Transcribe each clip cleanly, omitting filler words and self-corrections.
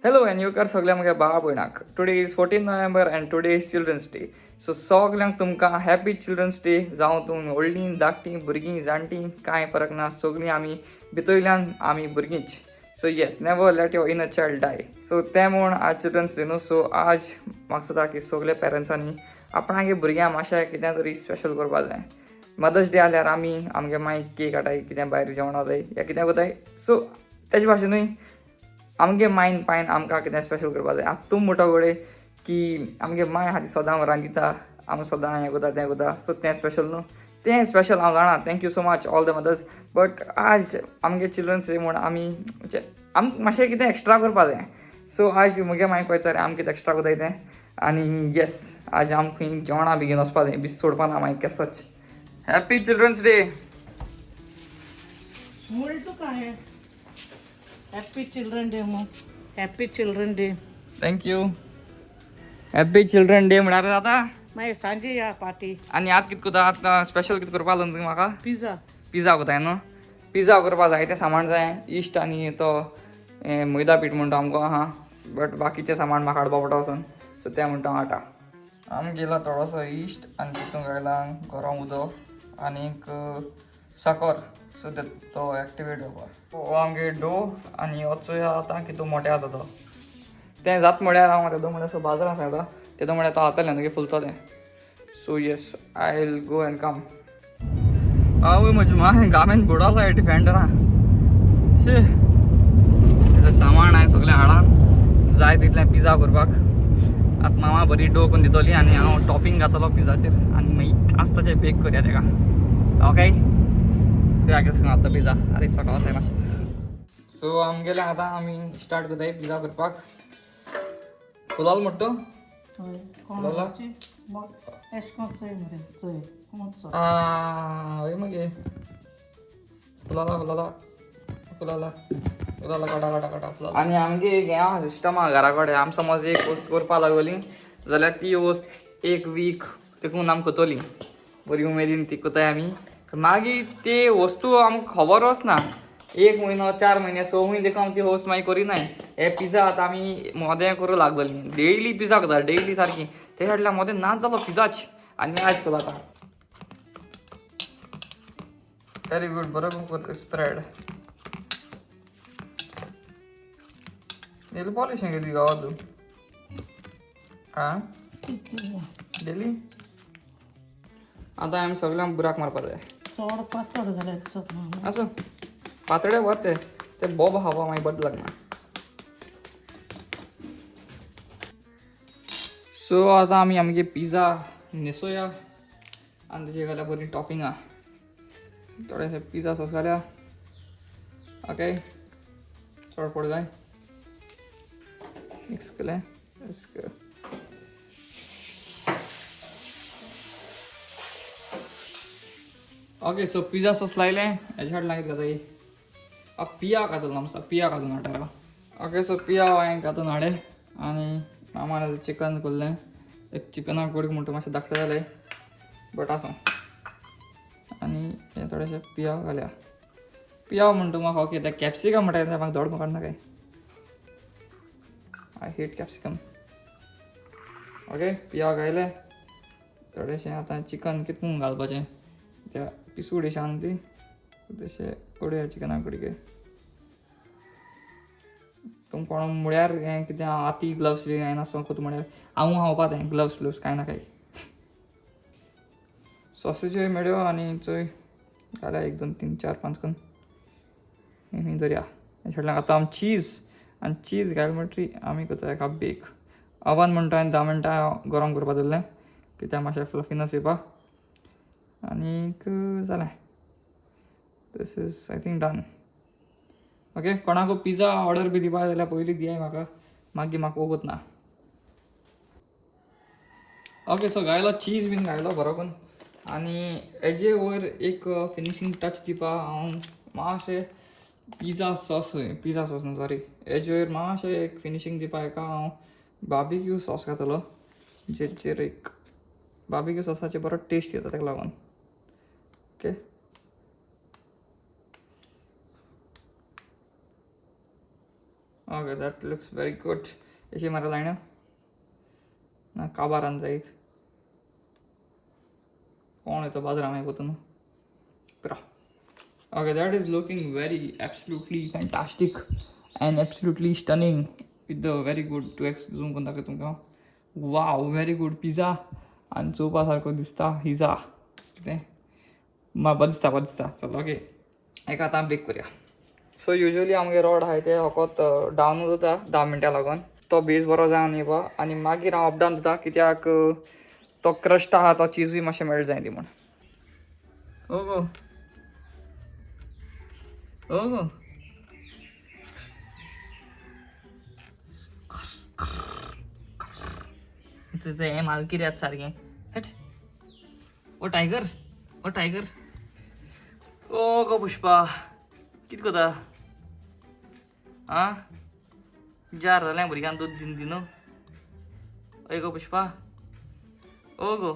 Hello and you कर सगळ्या मगे बाबा भयणाक. Today is 14 November and today is Children's Day. So सगळ्यांक तुमकां हॅपी चिल्ड्रन्स डे. जावं तुमी व्हडलीं धाकटीं भुरगीं जाणटीं कांय फरक ना. सगळीं आमी भितरल्यान आमी भुरगींच. So yes, never let your inner child die. So तें म्हूण आज चिल्ड्रन्स डे न्हू. सो आज म्हाका दिसता की सगळे पेरंट्सांनी आपणागे भुरग्यांक मातशें कितें तरी स्पेशल करपा जाय. मदर्स डे आल्यार आमी आमगे मागीर केक हाडटाय, कितें भायर जेवणां जाय या कितें कोताय. सो तेजे भाशेनूय आमगे मायन पायन आमकां कितें स्पेशल करपा जाय. आतां तूं म्हणटा कडेन की आमगे माय आहा ती सदां रांदिता, आमी सदां हें कोता तें कोता. सो तें स्पेशल न्हू. तें स्पेशल हांव जाणा. Thank you so much all the mothers. But आज आमगे चिल्ड्रन्स डे म्हूण आमी आमकां मातशें कितें एक्स्ट्रा करपा जाय. सो आज म्हगे मायक पळयता आमी कितें एक्स्ट्रा कोताय तें. आनी येस, आज आमकां खंय जेवणां बेगीन वचपा जाय. बीस सोडपा ना मागीर केसोच. Happy children's day. बोलतो काय हॅपी चिल्ड्रन डे मग happy children day. Thank you. Happy children day म्हळ्यार जाता. मागीर सांजे या पार्टी. आनी आतां कितें कोता आतां स्पेशल कितें करपा लागून तुमी म्हाका पिझ्झा पिझ्झा कोताय न्हू. पिझ्झा करपा जाय तें सामान जाय. इश्ट आनी तो मैदा पीठ म्हणटा आमकां आहा. बट बाकीचें सामान म्हाका हाडपा पडटा वचून. सो तें म्हणटा हांव हाडटा. आमी गेला थोडोसो इश्ट आनी तितून घायला गरम उदक आनीक साकर सो तो एक्टिवेट जावपा. हो आमगे डो आनी हो चोय आतां कितू मोठे जाता तो. तें जाता म्हळ्यार हांव तेदो म्हळ्यार सो बाजारान सांगता तेदो म्हळ्यार तो जातलें न्हू फुलतो तें. So yes, I will go and come. आवय म्हजी माय गामेन बुडोलो डिफेंडरा. शे तेजें सामान हांवें सगळें हाडा जाय तितलें पिझ्झा करपाक. आतां मामा बरी डो करून दितली आनी हांव टॉपिंग घातलो पिझ्झाचेर आनी मागीर आसता तें बेक करया तेका. ओके, सो हांव सांग आतां पिझ्झा. अरे सकाळ आसाय मातशें. सो आमगेलें आतां आमी स्टार्ट करताय पिझ्झा करपाक. फुलाल म्हणटा कोणाची मग एश कोन चोय मरे चोय कोणचो हय मगे फुलाला फुलाला फुलाला फुलाला काटा काटा काटा फुलाला. आनी आमगे हें आहा सिस्टम आहा घरा कडेन. आमी समज एक वस्त करपा लागलीं जाल्यार ती वस्त एक वीक देखून आमी कोतोली बरी उमेदीन ती कोताय आमी. मागीर ती वस्तू आमकां खबर वचना. एक म्हयनो 4 म्हयने 6 म्हयने देखून आमी ती वस्त मागीर करिनाय. हे पिझ्झा आतां आमी मोदें करूं लागलेलीं. डेयली पिझ्झा कोता डेयली सारकी. ते फाटल्यान मोदें नाच जालो पिझ्झाच आनी आज कोता आतां. Very good. बरोबर स्प्रेड. नेल पॉलिश कितें गावत आं डेली. आतां आमी सगळ्यांक बुराक मारपा जाय. चड पातळ जालें दिसत ना. आसूं पातळे वर ते बोब खावपा मागीर बरें लागना. सो आतां आमी आमगे पिझ्झा न्हेसोया आनी तेजे घाल्या बरी टॉपिंग आहा. थोडेशें पिझ्झा सॉस घाल्या. ओके, चड पड जाय. मिक्स केलें. ओके, सो पिझ्झा सॉस लायलें. हेच्या फाटल्यान कितें घाताय पिया घातलो आमचा पिया घालून हाडटा. ओके, सो पिया हांवें घातून हाडे आनी मामान चिकन करलें. एक चिकनाक कूडीक म्हणटा मातशें धाकटें जालें बट आसूं. आनी हे थोडेशें पिया घाल्या. पिया म्हणटा म्हाका ओके तें कॅप्सिकम म्हणटा तें म्हाका धड म्हाका काय. I hate capsicum. ओके, पिया घायलें. थोडेशें आतां चिकन कितून घालपाचें त्या पिसूड दिशान ती तशें उडया चिकनाक कुडके. तुम कोण म्हळ्यार हें कितें आती ग्लव्स बी जायना कोत म्हळ्यार हांव खावपा तें ग्लव्स कांय ना काय. सॉसेज्यो मेळ्यो आनी चोय घाल्या 1 2 3 4 5 करून खंय दर्या. हेच्या फाटल्यान आतां आमी चीज घाल म्हणटरी आमी कोता हेका बेक. ओवन म्हणटा हांवें 10 मिनटां गरम करपा दवरलें कित्याक मातशें फ्लफिनस येवपा. आनीक जालें. This is I think done. Okay, कोणाक पिझ्झा ऑर्डर बी दिवपा जाल्यार पयलीं दियाय म्हाका, मागीर म्हाका वगत ना. ओके, सो घायलो चीज बीन घायलो बरो करून. आनी हेजे वयर एक फिनिशींग टच दिवपा हांव मातशें पिझ्झा सॉस न्हू सॉरी हेजे वयर मातशें एक फिनिशींग दिवपा हेका हांव बार्बिक्यू सॉस घातलो. जेचेर एक बार्बिक्यू सॉसाचेर बरो टेस्ट येता ताका लागून. Okay, okay that looks very good अशी मारा लाईन ना काबारान जायत कोण येतो बाजारा मागीर वतून करा okay that is looking very absolutely fantastic and absolutely stunning with the very good two x zoom करून दाखय तुमकां वाव व्हेरी गुड पिझ्झा आनी चोवपा सारको दिसता हिजा कितें बरें दिसता चल ओके एका आतां बेक करुया सो युजली आमगे रोड आहाय ते फकत डावनूच जाता 10 मिनटां लागून तो बेस बरो जावन येवपा आनी मागीर हांव अपडावन जाता कित्याक तो क्रस्ट आहा तो चीजूय मातशें मेळट जाय ती म्हण ओ गो हें मालकी रे सारकें हट ओ टायगर ओ गो पुष्पा कितें कोता आं जार जालें भुरग्यांक दूद दिन न्हू ओय गो पुष्पा ओ गो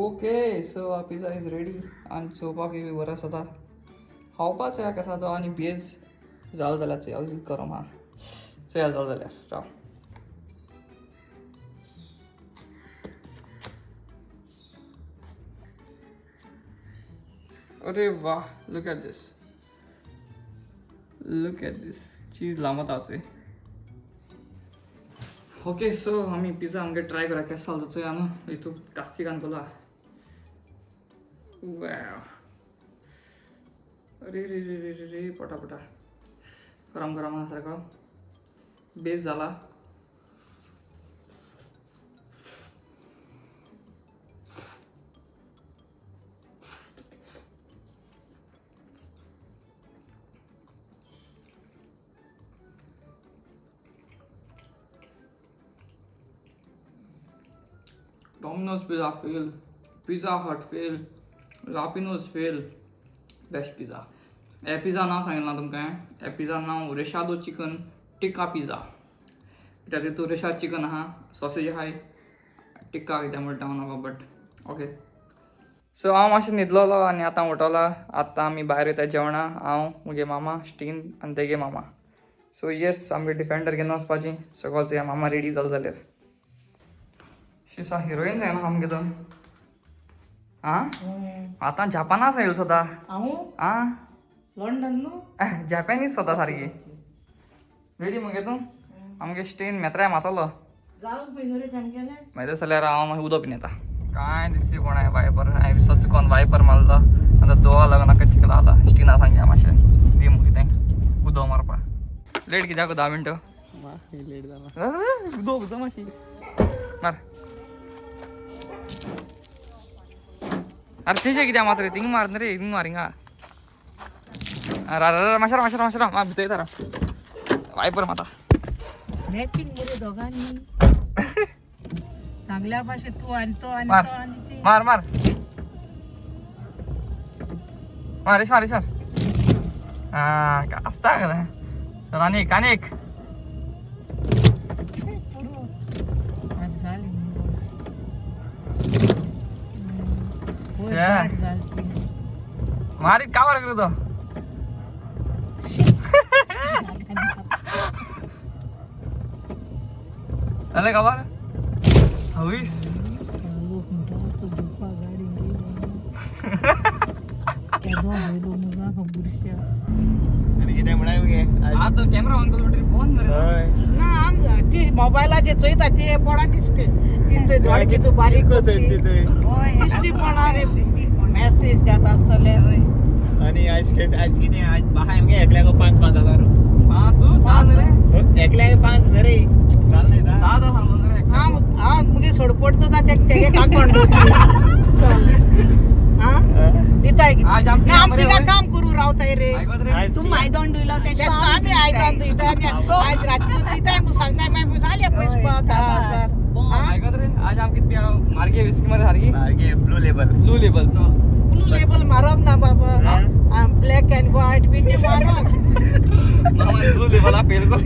okay so ah pizza is ready आनी चोवपाकूय बी बरो आसा खावपाचो याक आसा तो आनी बेज जाल जाल्यार चोय गरम आहा चोया जाल जाल्यार राव अरे वाह लुक एट दिस चीज लामत आचे ओके सो आमी पिझ्झा आमगे ट्राय करा केसो जालो चोया न्हू हितू कास्तीक आनकोला वाव अरे रे रे रे रे रे पटा गरम आहा सारको बेस जाला Domino's pizza fail, Pizza Hut fail, Lapino's fail, best pizza. हे पिझ्झा नांव सांगितलं तुमकां हे पिझ्झा नांव रेशादो चिकन टिक्का पिझ्झा कित्याक तितून रेशाद चिकन आहा सॉसेज आहाय टिक्का कितें म्हणटा हांव नाका बट ओके सो हांव मातशें न्हिदलोलो आनी आतां उठोला आतां आमी भायर वयता जेवणा हांव मुगे मामा स्टीन आनी तेगे मामा सो येस आमगे डिफेंडर घेवन वचपाची सगळो चोया मामा रेडी जालो जाल्यार शिसा हिरोईन जायना आमगे तो आं आतां जापानास येयलो सदां आं लंडन न्हू जॅपनीज स्वता सारकी रेडी मगे तूं आमगे स्टेन मेत्र्या मातलो जावं पळय रे तेमगेलें मागीर जाल्यार हांव मागीर उदक पियेता कांय दिसची कोण हांवें वायपर हांवें सच कोन्न वायपर मारलो आतां दोवा लागून नाका चिकला आला स्टिना सांगया मातशें दी मग कितें उदक मारपा लेट कित्याक 10 मिनटं लेट जाला उदक मातशी मार अरे तेजे कित्याक मात्र थिंग मार रे हिंग मार हिंगा माशरा भितर येता वायपर माता मॅचिंग मरे दोगांनी सांगल्या भाशे तू आनी तो आनी मार. तो आनी ती मार रेशमा हा आसता का सर अनेक पुरो आज झाली होय शे. गाठ झाली मारी का बरं करतो झालं का बरं हवीस लोक म्हणटा असतो झोपा गाडी केदो होयलो मुगा खबरशा आणि कितें म्हणाय मगे आता कॅमेरा ऑन करून फोन हय ना आम ती मोबायलाचेर चोयता ती पडा दिसते ती चोय दोडकी तू बारीक हिस्ट्री पडा रे मेसेज घेत आसतले आणि आज कितें आज बाहा मगे एकल्याक 5,000 पाच एकल्याक 5 न्ही रे घाल नाही दा दादा सांगून रे हां मुगे सोड पडतो ता तेगे काकोंड चल हां दिताय की आज आमची आम तिला काम करू रावताय रे ऐकत रे आज तू आयदोंड दिलो तेश आम्ही आयदोंड दिता आज रात्री दिताय मग सांगताय मग झाले पैसे 10,000 ऐकत रे आज आम किती मार्गे विस्की मध्ये सारखी मागे ब्लू लेबल चल ब्लू लेबल मारक ना बाबा ब्लॅक अँड व्हाईट बी ते मारक ब्लू लेबल फेल कर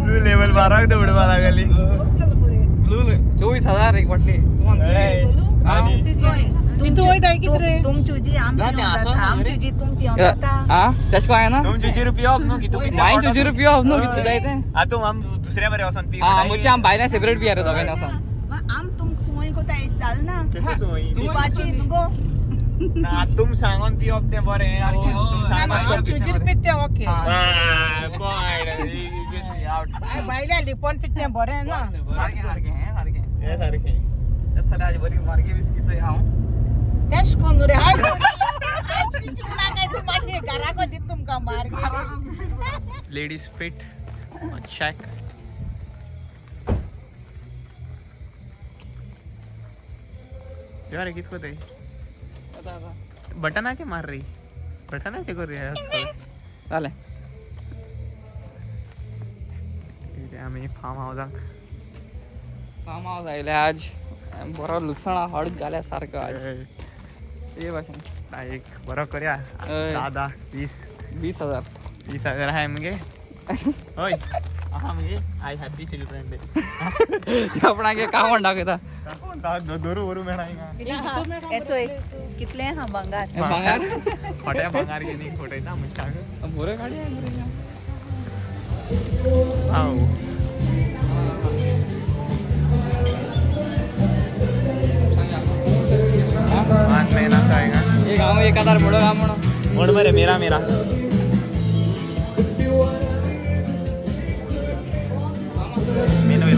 ब्लू लेबल माराक दवडवा लागली चल बरे ब्लू 24,000 एक बाटली आणि आणि तिथं वयता कितें रे तुम चुजी आम ना, ते पिवंक असं जाता आम रे. चुजी तुम पिवंक जाता हा तशें काय ना तुम जुजी रुपया ऑफ न्हू कितू माय तुजी रुपया न्हू कितले जाय तें तू आम दुसऱ्या बरे वचोन पी हा मुचे आम भायल्यान सेपरेट पिया रे दोगांनी वचोन आम तुमक सुवय कोता जाल ना कशें सोय तुपाची तुगो ना तुम सांगोन पी ऑफ तें बरें तुम सांगोन तुजीर पित्ते ओके भायल्या लिपोन पित्ते बरें ना सारकें सारकें हें सारकें हे सारखें तेच जाल्यार हाजी बरी मार्गे बिस्कीचोय हांव तेश कोन रे हाय चिकना काय तू मागे घराको दित तुमकां मार्गे लेडीज फिट शॅक यार कितको ते बटनाचे मार रे बटनाचे कर रे जालें आमी फार्म हावजाक फार्म हावस आयले आज बरो लुकसाणा हळद घाल्या सारको आज हे भाशेन एक बरो करया हय. 10-20 20,000 20,000 आहाय मगे हय आहा मगे आय हॅपी चिल्ड्रन डे आपणागे काम म्हण दाखयता दोरू वरू मेळा हिंगा एचोय कितले हा बंगार भांगार खोट्या भांगार घेनी फोटयता म्हणटा बऱ्यो गाडी आहे बऱ्यो. हाव मान मेना खाएगा एक हांव एक आदार म्हणो काम म्हणो मोड मरे मेरा मेरा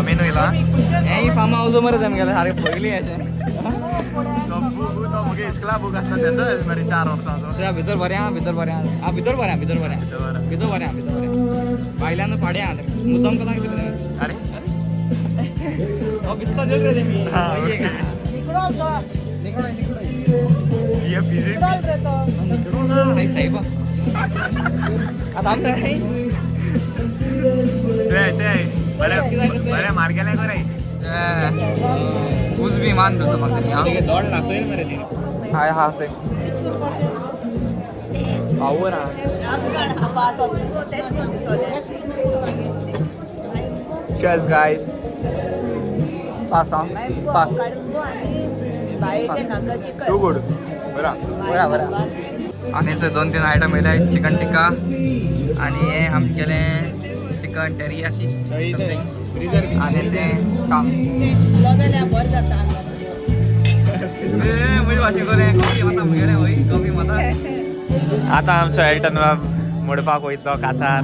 मेनू इला हें फार्म हावस मरे तेमगेले सारकें पयलीं हेचें तो मगे इस्कला बूक आसता तेसो मरे 4 वर्सांचो त्या भितर बरें आहा भितर बरें आहा भितर बरें आहा भितर बरें आहा भितर बरें आहा भितर बरें भायल्यान पाडे आहा मुद्दम कसा कितें अरे हो बिस्ता देल रे तेमी हा, पाहिजे ओके. का? निकडो जो निकडो निकडो ये बिजी निकडो रे तो निकडो ना हाय साहेब आता आमचं आहे ते बरे मार गेले करे ऊस बी मान दुसरं म्हाका दौड नासोय मरे ती हाय हा ते पावर हा chess guys pass on pass to good बरा बरा बरा आणि ते 2-3 आयटम येयले चिकन टिक्का आणि हे आमगेले चिकन टेरियाकी समथिंग आणि ते काम लगाल्या बर जाता मुझे भाषे कोले कॉफी मता मुगेले होई कॉफी मता आता आमचो एल्टन मोडपाक वयतलो कातार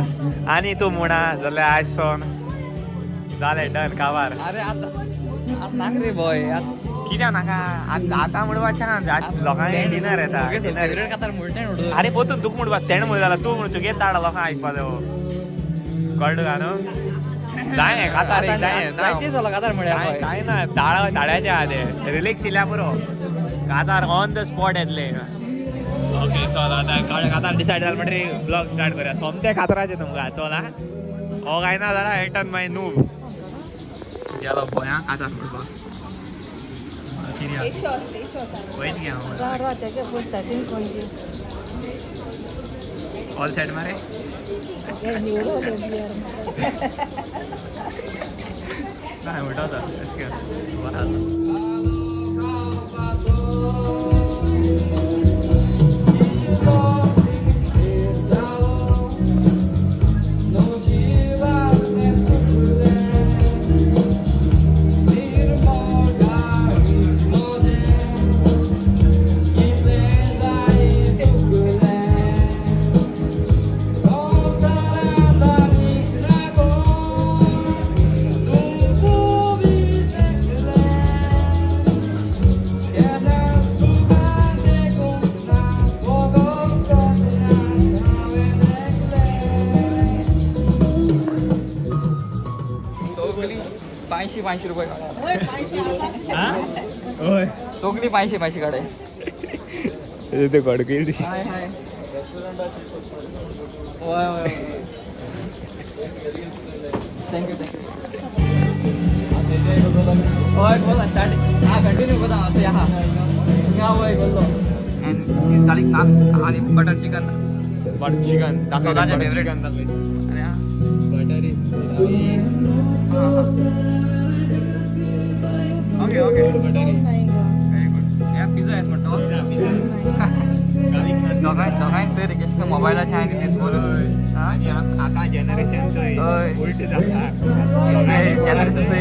आनी तूं म्हणा जाल्यार आज सोन जालें डन काबार अरे आता नाक रे बॉय कित्याक नाका आतां म्हणपाचें ना लोकांक डिनर येता फेवरेट कातार मुळटे उडो अरे पोतून तुका म्हणपाक तेणें म्हणून जाल्यार तूं म्हण तुगे दाड लोकांक आयकपा जायो कळ्ळें काय न्हू जाय कातार एक जाय जायते झालं कातार म्हळ्या बॉय काय ना दाड्याचे आहा ते रिलॅक्स इल्या पुरो कातार ऑन द स्पॉट येतले ओके चल आतां कातार डिसायड जालें म्हणटरी ब्लॉग स्टार्ट करूया सोमते कातराचे तुमकां चल हा हो काय ना जाल्यार एटन माय नूब गेलो गोंयां कातार म्हणपाक वयत घे हांव त्याच्या फुलसाठी कोणती ऑल सेट मारे निवडो काय उठवता ₹50 काढा होय सगळी 500 काढाय ते गडकिरी हाय हाय होय होय थँक्यू होय बोला स्टार्ट हा कंटिन्यू बता आता या होय बोलतो अँड चीज गार्लिक नान आणि बटर चिकन बटर चिकन स्वतःचे बटर favorite. चिकन दाखले अरे हा बटरी ओके ओके नाही ग व्हेरी गुड या पिझ्झा आहे म्हणतो दोघांचं रिकेशन मोबाईलाचे आहे ते बोलून आणि आता जनरेशनचं होय. उलट जाता जनरेशनचं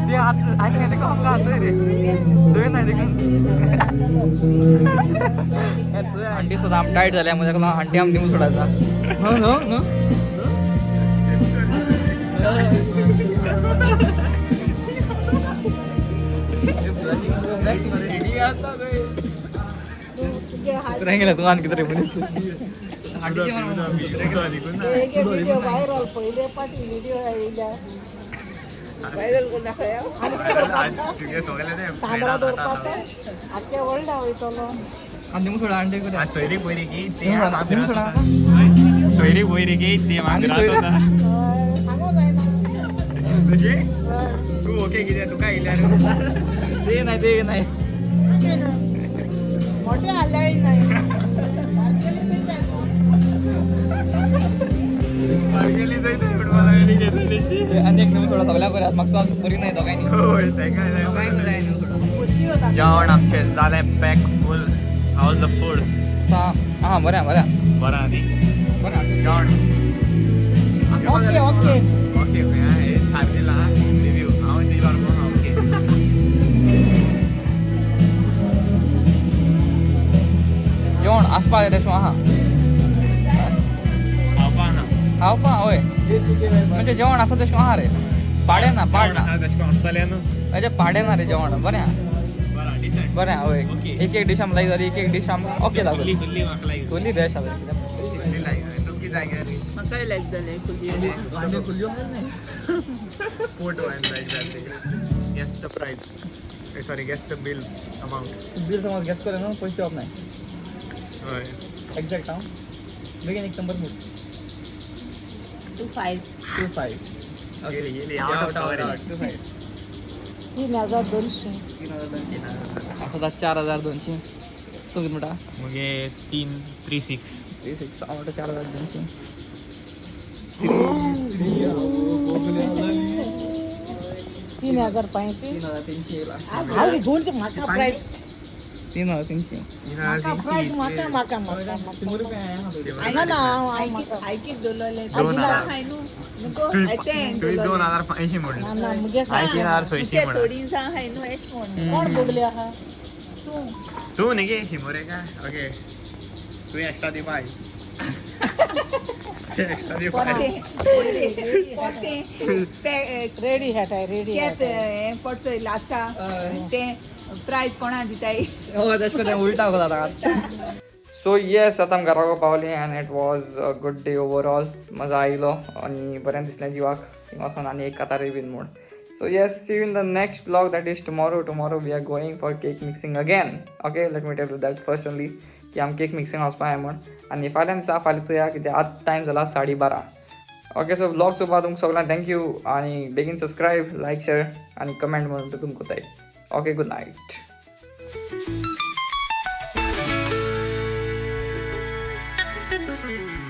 ते आता ऐक काम का रे चोय नाही अंडी सुद्धा आम टाईट झाल्या म्हणजे अंडी आम देऊन सोडायचा गेला तू आणखी तरी व्हिडिओ व्हायरल पहिले पाठी व्हिडिओ आयल्या व्हायरल कोण दाखया तांदळा दोरपाचे आख्या वर्ल्ड वयतलो अंडी मग सोडा अंडे करूया सोयरी पोयरी की ते अंडी मग सोडा सोयरी पोयरी की ते मांजरास होता सांगो जायना म्हणजे तू ओके किती तू काय इल्यार ते नाही ते नाही मोठे आल्याही नाही गेली जायचं पण मला नाही घेतली आणि एक नवीन सोडा सगळ्या बऱ्याच मागचा बरी नाही दोघांनी होय ते काय जेवण आमचे झाले pack full house the food हां बऱ्या बरं आधी जेवण ओके ओके ओके हे छापलेला रिव्ह्यू हांव दिला ओके जेवण आसपा रेशो हा हाव पा होय म्हणजे जेवण असं देशो हा रे पाडे ना पाड ना असतले म्हणजे पाडे ना रे जेवण बऱ्या बऱ्या होय एक एक डिश आम लाई जाली एक एक डिश आम ओके लागली खुल्ली म्हाका लायक कोली बेस्ट आले खुल्ली लायक तुमकी जाय म्हाकाय लायक जाले अंडे खुल्यो नाही photo and like that guess the price sorry guess the bill amount bill समज गॅस करे ना पैसे ऑफ नाही होय एक्झॅक्ट हा बेगीन एक नंबर मूड 25 25 गेली आउट ऑफ कव्हरेज 25 3200 असं 4200 तुम्ही मोठा मग 336 36 आवडतं 4200 3500 3300 हाय दोनशे माका प्राइस 3300 माका प्राइस माका माका माका 100 रुपये आहे हा तो. ना ना आयकीत दोलले दोन हजार. हाय न्हू नको तुम्ही 2080 म्हणले ना ना मुगे आयची नार सोयशी तुझे म्हणा थोडी सा हाय न्हू एश म्हण कोण बोगले आहा तू तू नाही गे शिमोरे का ओके तू एक्स्ट्रा दे पाय एक्स्ट्रा दे पाय पोते रेडी हॅट आहे रेडी केत हे पडतोय लास्टा ते प्राइस कोणा दिताय हो त्याच्याकडे उलटा होता आता सो येस आता आमी घरा पावली and it was a good day overall मजा आयलो आणि बरें दिसलें जिवाक थिंग वचून आनी एक कातारी बीन म्हूण so yes see in the next blog that is tomorrow we are going for cake mixing again okay let me tell you that first only की आमी केक मिक्सिंग वचपा आहाय म्हूण आनी फाल्यां दिसा फाल्यां चोया कित्याक आतां टायम जाला 12:30 ओके सो ब्लॉग चोवपा तुमकां सगळ्यांक थँक्यू आनी बेगीन सबस्क्रायब लायक शेअर आनी कमेंट म्हणून तुमकां कोताय okay good night Thank you.